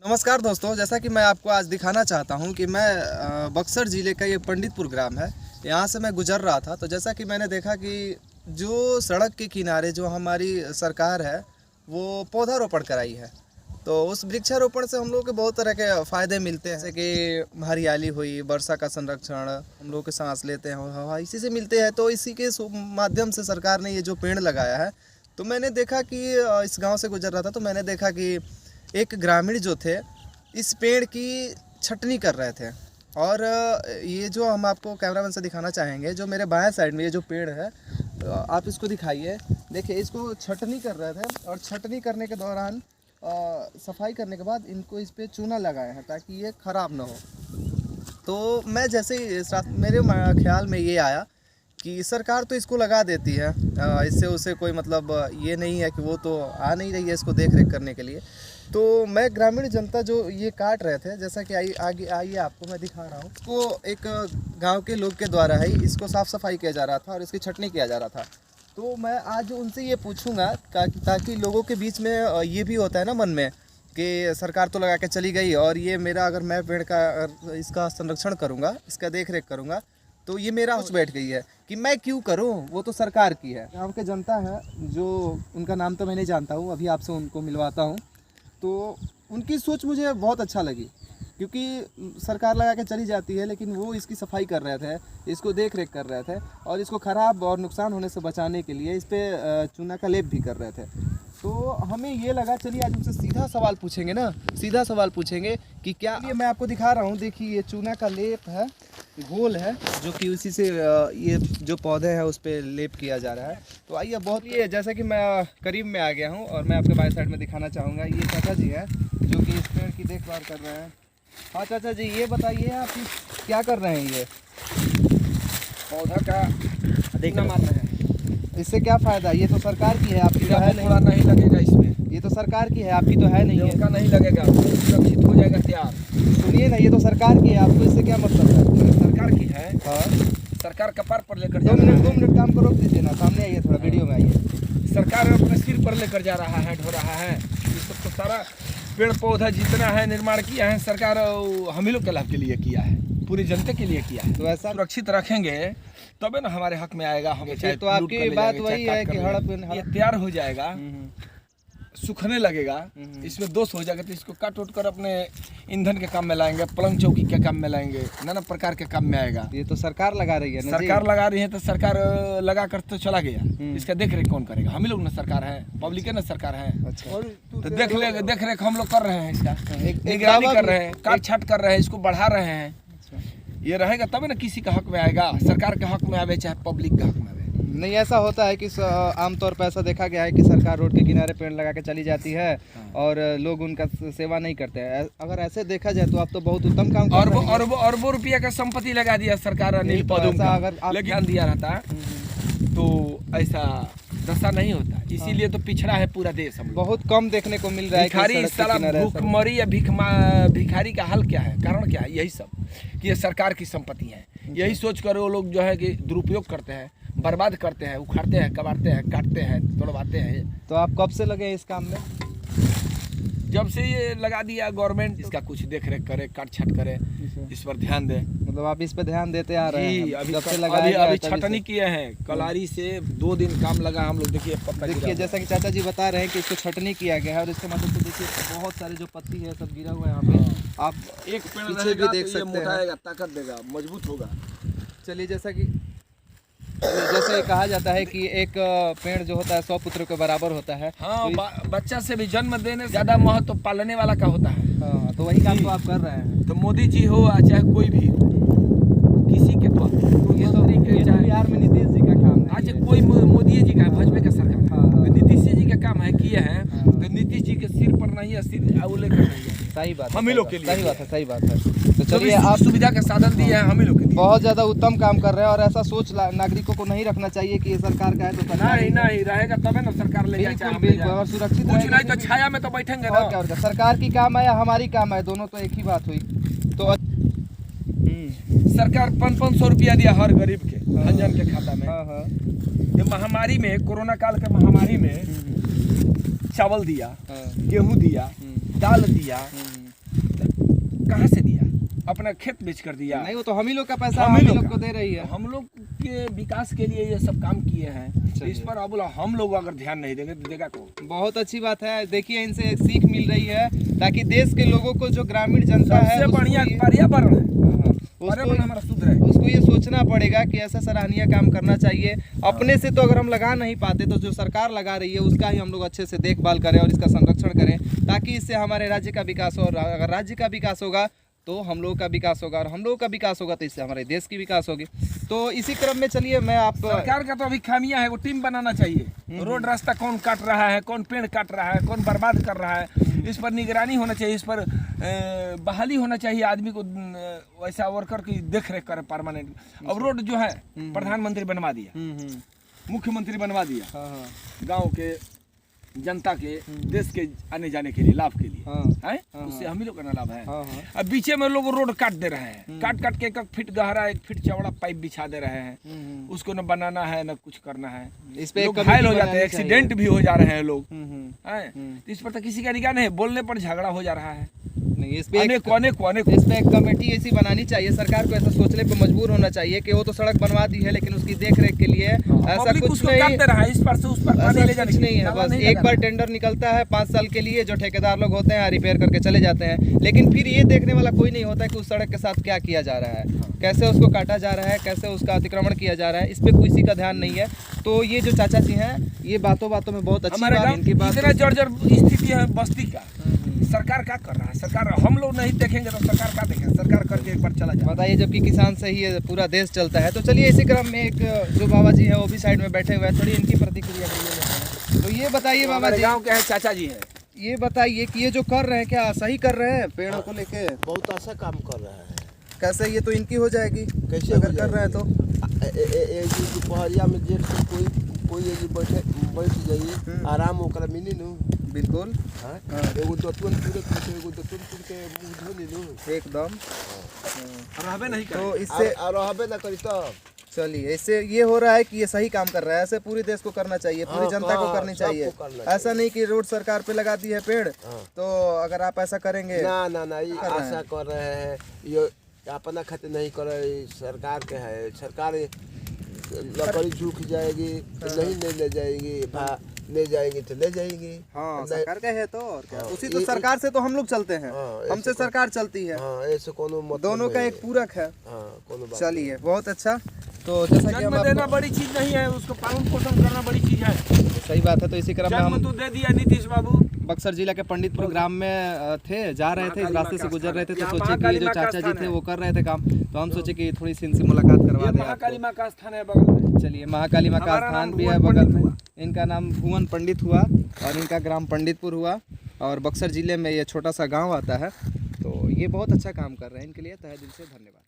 नमस्कार दोस्तों, जैसा कि मैं आपको आज दिखाना चाहता हूं कि मैं बक्सर ज़िले का ये पंडितपुर ग्राम है, यहाँ से मैं गुजर रहा था। तो जैसा कि मैंने देखा कि जो सड़क के किनारे जो हमारी सरकार है वो पौधारोपण कराई है। तो उस वृक्षारोपण से हम लोग के बहुत तरह के फ़ायदे मिलते हैं, जैसे कि हरियाली हुई, वर्षा का संरक्षण, हम लोग के सांस लेते हैं हवा इसी से मिलते हैं। तो इसी के माध्यम से सरकार ने ये जो पेड़ लगाया है, तो मैंने देखा कि इस गाँव से गुजर रहा था तो मैंने देखा कि एक ग्रामीण जो थे इस पेड़ की छटनी कर रहे थे। और ये जो हम आपको कैमरामैन से दिखाना चाहेंगे, जो मेरे बाएं साइड में ये जो पेड़ है, आप इसको दिखाइए। देखिए, इसको छटनी कर रहे थे और छटनी करने के दौरान सफाई करने के बाद इनको इस पे चूना लगाया है ताकि ये ख़राब ना हो। तो मैं जैसे ही मेरे ख्याल में ये आया कि सरकार तो इसको लगा देती है, इससे उसे कोई मतलब ये नहीं है कि वो तो आ नहीं रही है इसको देख रेख करने के लिए। तो मैं ग्रामीण जनता जो ये काट रहे थे, जैसा कि आगे आइए आपको मैं दिखा रहा हूँ, इसको एक गांव के लोग के द्वारा ही इसको साफ़ सफाई किया जा रहा था और इसकी छटनी किया जा रहा था। तो मैं आज उनसे ये पूछूंगा ताकि लोगों के बीच में ये भी होता है ना मन में कि सरकार तो लगा के चली गई और ये मेरा अगर मैं पेड़ का इसका संरक्षण करूँगा, इसका देख रेख करूँगा, तो ये मेरा सोच बैठ गई है कि मैं क्यों करूं, वो तो सरकार की है। गाँव के जनता है जो, उनका नाम तो मैं नहीं जानता हूं, अभी आपसे उनको मिलवाता हूं। तो उनकी सोच मुझे बहुत अच्छा लगी, क्योंकि सरकार लगा के चली जाती है लेकिन वो इसकी सफाई कर रहे थे, इसको देख रेख कर रहे थे और इसको ख़राब और नुकसान होने से बचाने के लिए इस पर चूना का लेप भी कर रहे थे। तो हमें ये लगा, चलिए आज उनसे सीधा सवाल पूछेंगे ना, सीधा सवाल पूछेंगे कि क्या। ये मैं आपको दिखा रहा हूँ, देखिए ये चूना का लेप है, घोल है, जो कि उसी से ये जो पौधे हैं उस पर लेप किया जा रहा है। तो आइए, बहुत ये जैसा कि मैं करीब में आ गया हूँ और मैं आपके बाएं साइड में दिखाना चाहूँगा, ये चाचा जी हैं जो कि इस पेड़ की देखभाल कर रहे हैं। हाँ चाचा जी, ये बताइए आप क्या कर रहे हैं? ये पौधा का देखना मार रहे हैं। इससे क्या फ़ायदा? ये तो सरकार की है, आपकी तो है थोड़ा नहीं लगेगा इसमें। ये तो सरकार की है, आपकी तो है नहीं है। उसका नहीं लगेगा, सुरक्षित हो जाएगा तैयार। सुनिए ना, ये तो सरकार की है, आपको इससे क्या मतलब है? सरकार की है। हाँ, सरकार कपार पर लेकर 2 मिनट काम को रोक दीजिए ना, सामने आइए, थोड़ा वीडियो में आइए। सरकार अपने सिर पर लेकर जा रहा है, ढो रहा है। इस सब तो सारा पेड़ पौधा जितना है निर्माण किया है सरकार, हम ही लोग के लाभ के लिए किया है, पूरी जनता के लिए किया है। तो ऐसा सुरक्षित रखेंगे तबे ना हमारे हक में आएगा। हमें चाहे तो आपकी बात वही है कि हड़प ये तैयार हो जाएगा, सूखने लगेगा, इसमें दोष हो जाएगा तो इसको काट उट कर अपने ईंधन के काम में लाएंगे, पलंग चौकी के काम में लाएंगे, नाना प्रकार के काम में आएगा। ये तो सरकार लगा रही है ना, सरकार लगा रही है तो सरकार लगा कर तो चला गया, इसका देख रेख कौन करेगा? हम ही लोग ना सरकार है, पब्लिक है ना सरकार है। अच्छा, तो देख रेख हम लोग कर रहे हैं, इसका निगरानी कर रहे हैं, काट छाट कर रहे हैं, इसको बढ़ा रहे हैं। ये रहेगा तब ना किसी का हक में आएगा, सरकार के हक में आवे चाहे पब्लिक के हक में आवे। नहीं, ऐसा होता है कि आमतौर पर ऐसा देखा गया है कि सरकार रोड के किनारे पेड़ लगा के चली जाती है और लोग उनका सेवा नहीं करते हैं। अगर ऐसे देखा जाए तो आप तो बहुत उत्तम काम कर रहे हैं। अरबों रुपया का संपत्ति लगा दिया सरकार अनिल पदों का, अगर ध्यान दिया रहता तो ऐसा दशा नहीं होता। इसीलिए तो पिछड़ा है पूरा देश। हम बहुत कम देखने को मिल रहा है भिखारी साला भूखमरी या भिखारी का हाल क्या है, कारण क्या है? यही सब कि ये सरकार की संपत्ति है। यही सोच कर वो लोग जो है कि दुरुपयोग करते हैं, बर्बाद करते हैं, उखाड़ते हैं, कबाड़ते हैं, काटते हैं, तोड़वाते हैं। तो आप कब से लगे इस काम में? जब से ये लगा दिया गवर्नमेंट, इसका कुछ देख रेख करे, काट छाट करे, इस पर ध्यान दे। मतलब आप इस पे ध्यान देते आ रहे हैं? अभी छटनी किए हैं, कलारी से 2 दिन काम लगा हम लोग। देखिए जैसा कि चाचा जी बता रहे हैं कि इसको छटनी किया गया है और इसके मतलब से देखिए बहुत सारे जो पत्ती है सब गिरा हुआ है यहाँ पे। आप एक पेड़ पीछे भी देख सकते हैं, ताकत देगा, मजबूत होगा। चलिए, जैसे कहा जाता है कि एक पेड़ जो होता है 100 पुत्रों के बराबर होता है। हाँ, तो बच्चा से भी जन्म देने से ज्यादा महत्व पालने वाला का होता है। हाँ, तो वही काम तो आप कर रहे हैं। तो मोदी जी हो चाहे कोई भी, किसी के तो बिहार में नीतीश जी का काम है। आज कोई मोदी जी का, भाजपा का सरकार, तो नीतीश जी का काम है किए हैं, तो नीतीश जी के सिर पर नहीं है, सिर अवले कर रही है। सही बात, हम ही लोग के लिए सही बात है, सही बात है। तो चलिए, आप सुविधा का साधन दिए हैं हम ही लोग के लिए। बहुत ज़्यादा उत्तम काम कर रहे हैं और ऐसा सोच नागरिकों को नहीं रखना चाहिए कि ये सरकार का है तो सरकार नहीं रहेगा तबे ना सरकार ले जाए। बिल्कुल, और सुरक्षित कुछ नहीं तो छाया में तो बैठेंगे ना। और क्या, सरकार की काम है या हमारी काम है, दोनों तो एक ही बात हुई। तो सरकार 500 रुपया दिया हर गरीब के धनजन के खाता में। ये महामारी में, कोरोना काल के महामारी में चावल दिया, गेहूं दिया, दाल दिया, कहाँ से दिया? अपना खेत बेच कर दिया? नहीं, वो तो हम ही लोग का पैसा हम हम ही ही लोग लोग को दे रही है। हम लोग के विकास के लिए ये सब काम किए हैं। चलिए। इस पर अब हम लोग अगर ध्यान नहीं देंगे तो देगा कौन? बहुत अच्छी बात है। देखिए, इनसे एक सीख मिल रही है ताकि देश के लोगों को, जो ग्रामीण जनता है, सबसे उसको बढ़िया ये- पर्यावरण है। हाँ, पर्यावरण हमारा शुद्ध रहे। उसको ये सोचना पड़ेगा कि ऐसा सराहनीय काम करना चाहिए। अपने से तो अगर हम लगा नहीं पाते तो जो सरकार लगा रही है उसका ही हम लोग अच्छे से देखभाल करें और इसका संरक्षण करें, ताकि इससे हमारे राज्य का विकास हो। और अगर राज्य का विकास होगा तो हम लोगों का विकास होगा, और हम लोगों का विकास होगा तो इससे हमारे देश की विकास होगी। तो इसी क्रम में चलिए मैं आप सरकार का तो अभी खामियां है, वो टीम बनाना चाहिए। रोड रास्ता कौन काट रहा है, कौन पेड़ काट रहा है, कौन बर्बाद कर रहा है, इस पर निगरानी होना चाहिए। इस पर बहाली होना चाहिए आदमी को, वैसा वर्कर की देख रेख करे परमानेंट। अब रोड जो है प्रधानमंत्री बनवा दिया, मुख्यमंत्री बनवा दिया, गाँव के जनता के, देश के आने जाने के लिए, लाभ के लिए है, उससे हम ही लोग का ना लाभ है। अब बीचे में लोग रोड काट दे रहे हैं, काट काट के 1 फीट गहरा 1 फीट चौड़ा पाइप बिछा दे रहे हैं। उसको न बनाना है न कुछ करना है। इस पे लोग घायल हो जाते हैं, एक्सीडेंट भी हो जा रहे हैं लोग हैं। इस पर तो किसी का निगाह नहीं, बोलने पर झगड़ा हो जा रहा है। नहीं, इस पे एक कमेटी ऐसी बनानी चाहिए। सरकार को ऐसा सोचने पे मजबूर होना चाहिए कि वो तो सड़क बनवा दी है, लेकिन उसकी देख रेख के लिए ऐसा कुछ नहीं, इस पर से उस पर पानी ले जाने नहीं है। बस एक बार टेंडर निकलता है 5 साल के लिए, जो ठेकेदार लोग होते हैं रिपेयर करके चले जाते हैं, लेकिन फिर ये देखने वाला कोई नहीं होता है कि उस सड़क के साथ क्या किया जा रहा है, कैसे उसको काटा जा रहा है, कैसे उसका अतिक्रमण किया जा रहा है। इस पे किसी का ध्यान नहीं है। तो ये जो चाचा जी हैं, ये बातों बातों में बहुत अच्छी बात, इनकी बात इतना जर्जर स्थिति है बस्ती का, सरकार क्या कर रहा है? सरकार, हम लोग नहीं देखेंगे तो सरकार क्या देखेगा? सरकार करके एक बार चला जाए। बताइए, जबकि किसान से ही ये पूरा देश चलता है। तो चलिए, इसी क्रम में एक जो बाबा जी है वो भी साइड में बैठे हुए हैं, थोड़ी इनकी प्रतिक्रिया के लिए। तो ये बताइए बाबा जी, गाँव के हैं, चाचा जी हैं, ये बताइए कि ये जो कर रहे हैं क्या सही कर रहे हैं पेड़ों को लेके? बहुत अच्छा काम कर रहा है। कैसे ये तो इनकी हो जाएगी कैसे अगर हो कर रहे हैं तो? दोपहरिया में जेठ से कोई बैठ जाइए, आराम ओकरा मिली नु। बिल्कुल, एगो दतवन के मुंह धोनी नु एकदम। रहबे नहीं करे। तो इससे रहबे ना करी तब। चलिए, इससे ये हो रहा है कि ये सही काम कर रहा है। ऐसे पूरे देश को करना चाहिए, पूरी जनता को करनी चाहिए। सबको करना चाहिए। ऐसा नहीं कि रोड सरकार पे लगा दी है पेड़, तो अगर आप ऐसा करेंगे ना ये आशा कर रहे हैं, ये अपना खातिर नहीं कर रहे, सरकार के है। सरकार लकड़ी झुक जाएगी तो नहीं ले जाएगी, ले जाएंगे तो ले जाएंगे। हाँ, सरकार का है तो और क्या। उसी तो सरकार से तो हम लोग चलते हैं, हमसे सरकार चलती है। ऐसे कोनो मतलब दोनों का एक पूरक है। कोनो बात। चलिए, बहुत अच्छा। तो जैसा कि हम जन्म देना बड़ी चीज नहीं है, उसको पालन पोषण करना बड़ी चीज है। सही बात है। तो इसी क्रम में जन्म हम तो दे दिया नीतीश बाबू। बक्सर जिला के पंडितपुर ग्राम में थे, जा रहे थे, इस रास्ते से गुजर रहे थे, तो सोचे कि ये जो चाचा जी थे वो कर रहे थे काम, तो हम सोचे कि थोड़ी सी इनसे मुलाकात करवा दें। महाकाली माँ का स्थान है बगल में। चलिए, महाकाली माँ का स्थान भी है बगल में। इनका नाम भुवन पंडित हुआ और इनका ग्राम पंडितपुर हुआ, और बक्सर जिले में ये छोटा सा गाँव आता है। तो ये बहुत अच्छा काम कर रहे हैं, इनके लिए तहे दिल से धन्यवाद।